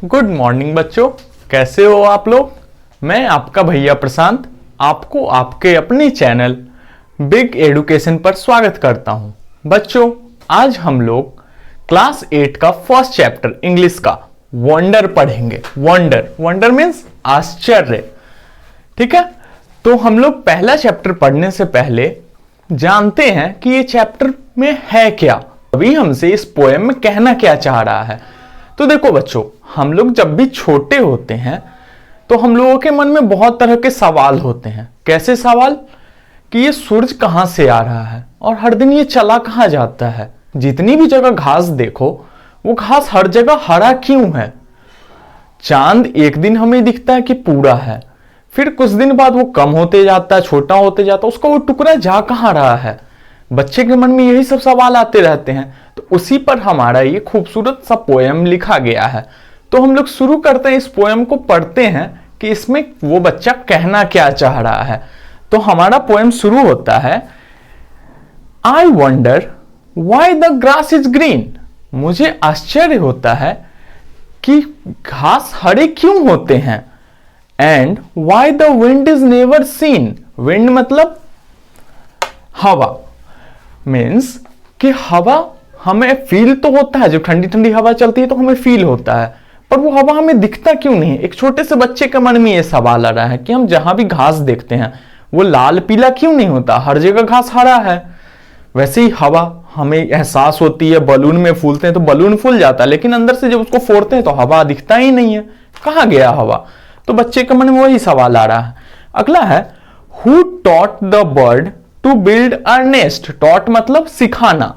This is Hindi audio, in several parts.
गुड मॉर्निंग बच्चों, कैसे हो आप लोग। मैं आपका भैया प्रशांत आपको आपके अपने चैनल बिग एडुकेशन पर स्वागत करता हूं। बच्चों, आज हम लोग क्लास 8 का फर्स्ट चैप्टर इंग्लिश का वंडर पढ़ेंगे। वंडर मीन्स आश्चर्य। ठीक है, तो हम लोग पहला चैप्टर पढ़ने से पहले जानते हैं कि ये चैप्टर में है क्या, अभी हमसे इस पोएम में कहना क्या चाह रहा है। तो देखो बच्चों, हम लोग जब भी छोटे होते हैं तो हम लोगों के मन में बहुत तरह के सवाल होते हैं। कैसे सवाल कि ये सूरज कहां से आ रहा है और हर दिन ये चला कहां जाता है। जितनी भी जगह घास देखो वो घास हर जगह हरा क्यों है। चांद एक दिन हमें दिखता है कि पूरा है, फिर कुछ दिन बाद वो कम होते जाता है, छोटा होते जाता है, उसका वो टुकड़ा जा कहां रहा है। बच्चे के मन में यही सब सवाल आते रहते हैं। तो उसी पर हमारा ये खूबसूरत सा पोएम लिखा गया है। तो हम लोग शुरू करते हैं, इस पोएम को पढ़ते हैं कि इसमें वो बच्चा कहना क्या चाह रहा है। तो हमारा पोएम शुरू होता है, I wonder why the grass is green. मुझे आश्चर्य होता है कि घास हरे क्यों होते हैं। And why the wind is never seen. Wind मतलब हवा, मीन्स कि हवा हमें फील तो होता है, जब ठंडी ठंडी हवा चलती है तो हमें फील होता है, पर वो हवा हमें दिखता क्यों नहीं है। एक छोटे से बच्चे के मन में ये सवाल आ रहा है कि हम जहां भी घास देखते हैं वो लाल पीला क्यों नहीं होता, हर जगह घास हरा है। वैसे ही हवा हमें एहसास होती है, बलून में फूलते हैं तो बलून फूल जाता है, लेकिन अंदर से जब उसको फोड़ते हैं तो हवा दिखता ही नहीं है, कहां गया हवा। तो बच्चे के मन में वही सवाल आ रहा है। अगला है, who taught the bird to build a nest. Taught मतलब सिखाना।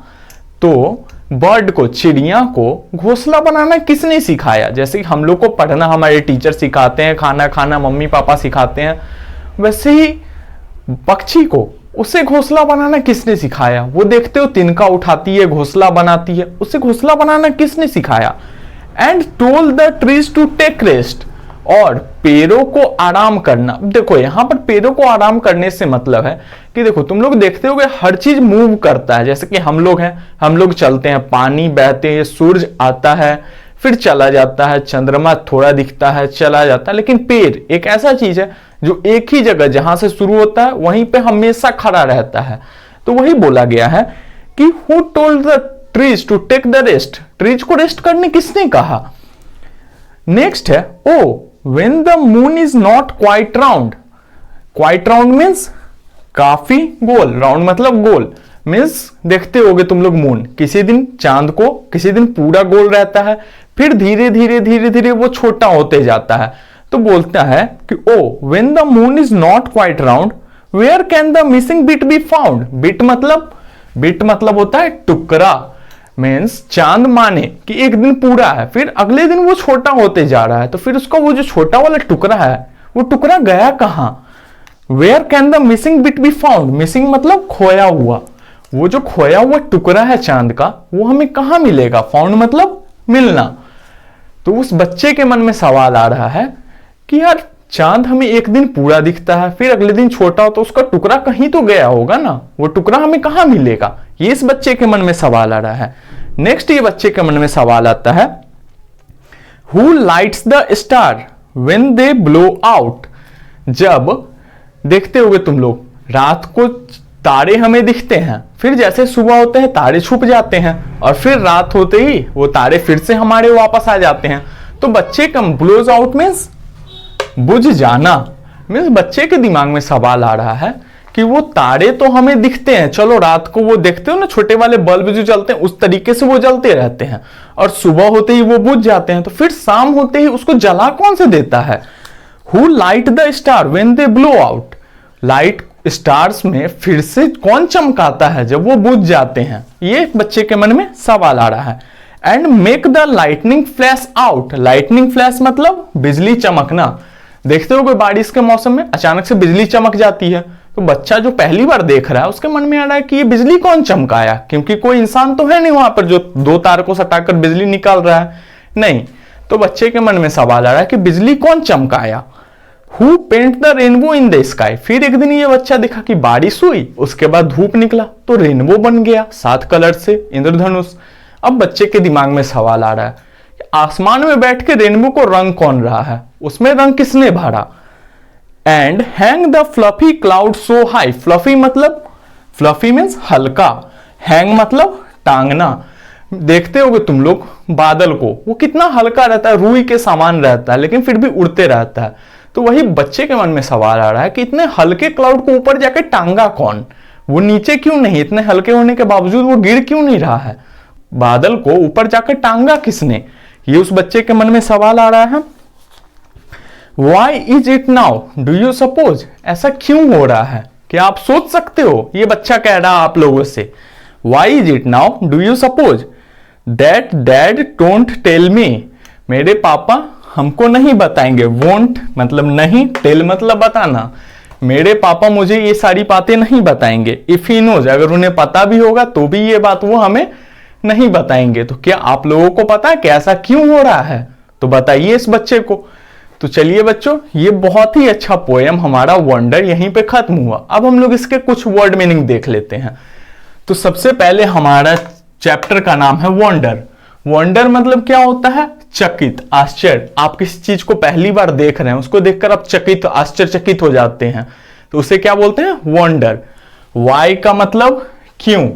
तो बर्ड को, चिड़िया को घोंसला बनाना किसने सिखाया। जैसे कि हम लोग को पढ़ना हमारे टीचर सिखाते हैं, खाना खाना मम्मी पापा सिखाते हैं, वैसे ही पक्षी को, उसे घोंसला बनाना किसने सिखाया। वो देखते हो तिनका उठाती है, घोंसला बनाती है, उसे घोंसला बनाना किसने सिखाया। And told the trees to take rest. और पेड़ों को आराम करना। देखो यहां पर पेड़ों को आराम करने से मतलब है कि देखो तुम लोग देखते होगे हर चीज मूव करता है। जैसे कि हम लोग हैं, हम लोग चलते हैं, पानी बहते हैं, सूरज आता है फिर चला जाता है, चंद्रमा थोड़ा दिखता है चला जाता है, लेकिन पेड़ एक ऐसा चीज है जो एक ही जगह जहां से शुरू होता है वहीं पे हमेशा खड़ा रहता है। तो वही बोला गया है कि who told the trees to take the rest. Trees को रेस्ट करने किसने कहा। नेक्स्ट है, ओ when the moon is not quite round। quite round means काफी गोल, राउंड मतलब गोल, मीन्स देखते होगे तुम लोग मून, किसी दिन चांद को, किसी दिन पूरा गोल रहता है, फिर धीरे धीरे धीरे धीरे वो छोटा होते जाता है। तो बोलता है कि ओ when the moon is not quite round where can the missing bit be found। Bit मतलब होता है टुकड़ा, मीन्स चांद माने कि एक दिन पूरा है, फिर अगले दिन वो छोटा होते जा रहा है, तो फिर उसका वो जो छोटा वाला टुकड़ा है वो टुकड़ा गया कहां। Where can the missing bit be found. Missing मतलब खोया हुआ, वो जो खोया हुआ टुकड़ा है चांद का वो हमें कहां मिलेगा। फाउंड मतलब मिलना। तो उस बच्चे के मन में सवाल आ रहा है कि यार चांद हमें एक दिन पूरा दिखता है, फिर अगले दिन छोटा हो, तो उसका टुकड़ा कहीं तो गया होगा ना, वो टुकड़ा हमें कहां मिलेगा। ये इस बच्चे के मन में सवाल आ रहा है। नेक्स्ट ये बच्चे के मन में सवाल आता है, who lights the star when they blow out. जब देखते होगे तुम लोग रात को तारे हमें दिखते हैं, फिर जैसे सुबह होते हैं तारे छुप जाते हैं, और फिर रात होते ही वो तारे फिर से हमारे वापस आ जाते हैं। तो बच्चे का ब्लोज आउट मीन्स बुझ जाना। मीन्स बच्चे के दिमाग में सवाल आ रहा है कि वो तारे तो हमें दिखते हैं, चलो रात को वो देखते हो ना छोटे वाले बल्ब जो जलते हैं, उस तरीके से वो जलते रहते हैं, और सुबह होते ही वो बुझ जाते हैं, तो फिर शाम होते ही उसको जला कौन से देता है। Who light the star when they blow out. Light stars में फिर से कौन चमकाता है जब वो बुझ जाते हैं। ये बच्चे के मन में सवाल आ रहा है। And make the lightning flash out. Lightning flash मतलब बिजली चमकना। देखते हो बारिश के मौसम में अचानक से बिजली चमक जाती है, तो बच्चा जो पहली बार देख रहा है उसके मन में आ रहा है कि ये बिजली कौन चमकाया, क्योंकि कोई इंसान तो है नहीं वहां पर जो दो तार को सटाकर बिजली निकाल रहा है, नहीं। तो बच्चे के मन में सवाल आ रहा है कि बिजली कौन चमकाया। Who paint the rainbow in the sky. फिर एक दिन ये बच्चा देखा कि बारिश हुई, उसके बाद धूप निकला तो रेनबो बन गया 7 कलर से, इंद्रधनुष। अब बच्चे के दिमाग में सवाल आ रहा है, आसमान में बैठ के रेनबो को रंग कौन रहा है, उसमें रंग किसने भरा। And hang the fluffy cloud so high, fluffy मतलब, फ्लफी मीन्स हल्का, हैंग मतलब टांगना। देखते होगे तुम लोग बादल को, वो कितना हल्का रहता है, रुई के समान रहता है, लेकिन फिर भी उड़ते रहता है। तो वही बच्चे के मन में सवाल आ रहा है कि इतने हल्के क्लाउड को ऊपर जाके टांगा कौन, वो नीचे क्यों नहीं, इतने हल्के होने के बावजूद वो गिर क्यों नहीं रहा है, बादल को ऊपर जाकर टांगा किसने, ये उस बच्चे के मन में सवाल आ रहा है। Why is it now? Do you suppose? ऐसा क्यों हो रहा है, क्या आप सोच सकते हो, ये बच्चा कह रहा है आप लोगों से। Why is it now? Do you suppose? That dad don't tell me. मेरे पापा हमको नहीं बताएंगे। Won't मतलब नहीं, tell मतलब बताना। मेरे पापा मुझे ये सारी बातें नहीं बताएंगे। If he knows, अगर उन्हें पता भी होगा तो भी ये बात वो हमें नहीं बताएंगे। तो क्या आप लोगों को पता है कि ऐसा क्यों हो रहा है, तो बताइए इस बच्चे को। तो चलिए बच्चों, ये बहुत ही अच्छा पोएम हमारा वंडर यहीं पे खत्म हुआ। अब हम लोग इसके कुछ वर्ड मीनिंग देख लेते हैं। तो सबसे पहले हमारा चैप्टर का नाम है वंडर। वंडर मतलब क्या होता है, चकित, आश्चर्य। आप किसी चीज को पहली बार देख रहे हैं, उसको देखकर आप चकित, आश्चर्यचकित हो जाते हैं, तो उसे क्या बोलते हैं, वंडर। वाई का मतलब क्यों।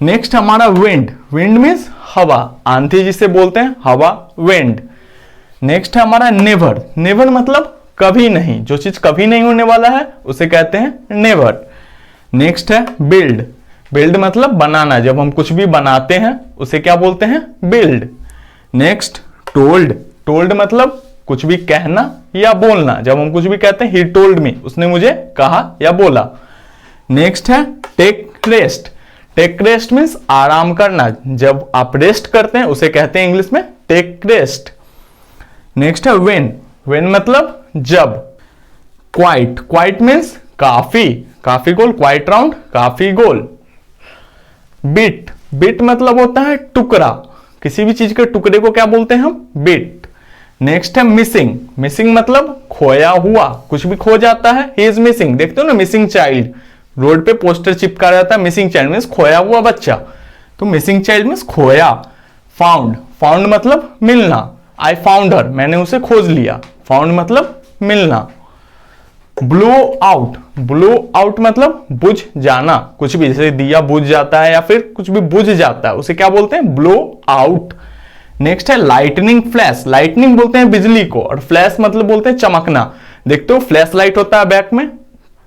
नेक्स्ट हमारा विंड। विंड मीन्स हवा, आंधी जिसे बोलते हैं, हवा, विंड। नेक्स्ट है हमारा नेवर। नेवर मतलब कभी नहीं, जो चीज कभी नहीं होने वाला है उसे कहते हैं नेवर। नेक्स्ट है बिल्ड। बिल्ड मतलब बनाना, जब हम कुछ भी बनाते हैं उसे क्या बोलते हैं, बिल्ड। Next told. टोल्ड मतलब कुछ भी कहना या बोलना, जब हम कुछ भी कहते हैं ही टोल्ड मी, उसने मुझे कहा या बोला। नेक्स्ट है take rest. Take rest means आराम करना, जब आप रेस्ट करते हैं उसे कहते हैं इंग्लिश में टेक रेस्ट। नेक्स्ट है वेन। वेन मतलब जब। क्वाइट। क्वाइट मीन्स काफी, काफी गोल, क्वाइट राउंड, काफी गोल। बिट। बिट मतलब होता है टुकड़ा, किसी भी चीज के टुकड़े को क्या बोलते हैं हम, बिट। नेक्स्ट है मिसिंग। मिसिंग मतलब खोया हुआ, कुछ भी खो जाता है, ही इज मिसिंग। देखते हो ना मिसिंग चाइल्ड, रोड पे पोस्टर चिपका रहता है, मिसिंग चाइल्ड मीन्स खोया हुआ बच्चा, तो मिसिंग चाइल्ड मीन्स खोया। फाउंड। फाउंड मतलब मिलना, आई फाउंड हर, मैंने उसे खोज लिया, फाउंड मतलब मिलना। Blow out. ब्लो आउट मतलब बुझ जाना, कुछ भी, जैसे दिया बुझ जाता है या फिर कुछ भी बुझ जाता है उसे क्या बोलते हैं, ब्लो आउट। नेक्स्ट है लाइटनिंग फ्लैश। लाइटनिंग बोलते हैं बिजली को, और फ्लैश मतलब बोलते हैं चमकना। देखते हो फ्लैश लाइट होता है बैक में,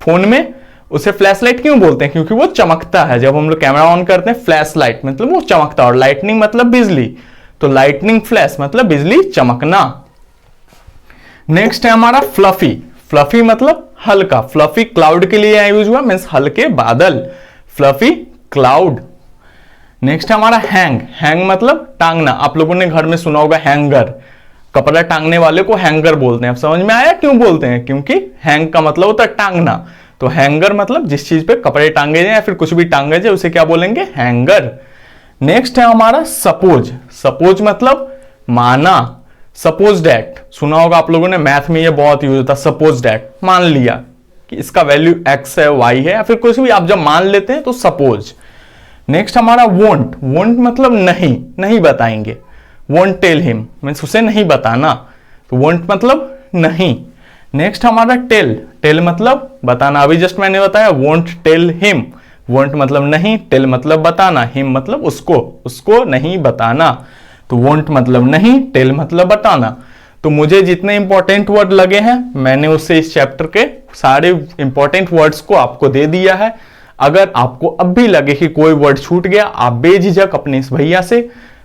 फोन में, उसे फ्लैश लाइट क्यों बोलते हैं, क्योंकि वो चमकता है, जब हम लोग कैमरा ऑन करते हैं फ्लैश लाइट मतलब वो चमकता है, और लाइटनिंग मतलब बिजली, तो लाइटनिंग फ्लैश मतलब बिजली चमकना। नेक्स्ट है हमारा फ्लफी। फ्लफी मतलब हल्का, फ्लफी क्लाउड के लिए यूज हुआ, मीन्स हल्के बादल, फ्लफी क्लाउड। नेक्स्ट है हमारा हैंग। हैंग मतलब टांगना, आप लोगों ने घर में सुना होगा हैंगर, कपड़ा टांगने वाले को हैंगर बोलते हैं। अब समझ में आया क्यों बोलते हैं, क्योंकि हैंग का मतलब होता है टांगना, तो हैंगर मतलब जिस चीज पे कपड़े टांगे जाए या फिर कुछ भी टांगे जाए उसे क्या बोलेंगे, हैंगर। नेक्स्ट है हमारा सपोज। सपोज मतलब माना, सपोज डैट, सुना होगा आप लोगों ने, मैथ में ये बहुत यूज होता है, सपोज डैट, मान लिया कि इसका वैल्यू x है, y है, या फिर कुछ भी आप जब मान लेते हैं तो सपोज। नेक्स्ट हमारा वोंट। वोंट मतलब नहीं, नहीं बताएंगे, वोंट टेल हिम मीन्स उसे नहीं बताना, तो वोंट मतलब नहीं। नेक्स्ट हमारा टेल। टेल मतलब बताना, अभी जस्ट मैंने बताया वोंट टेल हिम, वोंट मतलब नहीं, टेल मतलब बताना, हिम मतलब उसको, उसको नहीं बताना, तो वोंट मतलब नहीं, टेल मतलब बताना। तो मुझे जितने इंपॉर्टेंट वर्ड लगे हैं मैंने उससे इस चैप्टर के सारे इंपॉर्टेंट वर्ड्स को आपको दे दिया है। अगर आपको अब भी लगे कि कोई वर्ड छूट गया, आप बेझिझक अपने इस भैया से,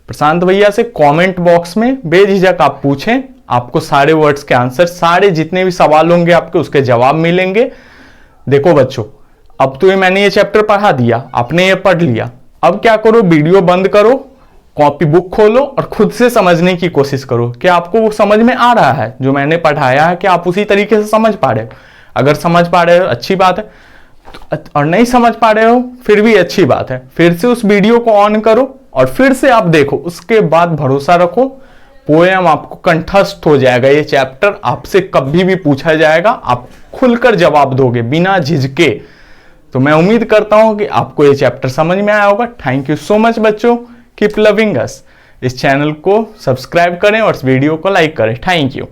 प्रशांत भैया से, कमेंट बॉक्स में बेझिझक आप पूछें, आपको सारे वर्ड्स के आंसर, सारे जितने भी सवाल होंगे आपके उसके जवाब मिलेंगे। देखो बच्चों, अब तो मैंने ये चैप्टर पढ़ा दिया, आपने ये पढ़ लिया, अब क्या करो, वीडियो बंद करो, कॉपी बुक खोलो और खुद से समझने की कोशिश करो कि आपको वो समझ में आ रहा है जो मैंने पढ़ाया है, कि आप उसी तरीके से समझ पा रहे हो। अगर समझ पा रहे हो अच्छी बात है, और नहीं समझ पा रहे हो फिर भी अच्छी बात है। फिर से उस वीडियो को ऑन करो और फिर से आप देखो, उसके बाद भरोसा रखो पोएम आपको कंठस्थ हो जाएगा। ये चैप्टर आपसे कभी भी पूछा जाएगा, आप खुलकर जवाब दोगे बिना झिझके। तो मैं उम्मीद करता हूं कि आपको ये चैप्टर समझ में आया होगा। थैंक यू सो मच बच्चों, कीप लविंग अस। इस चैनल को सब्सक्राइब करें और इस वीडियो को लाइक करें। Thank you.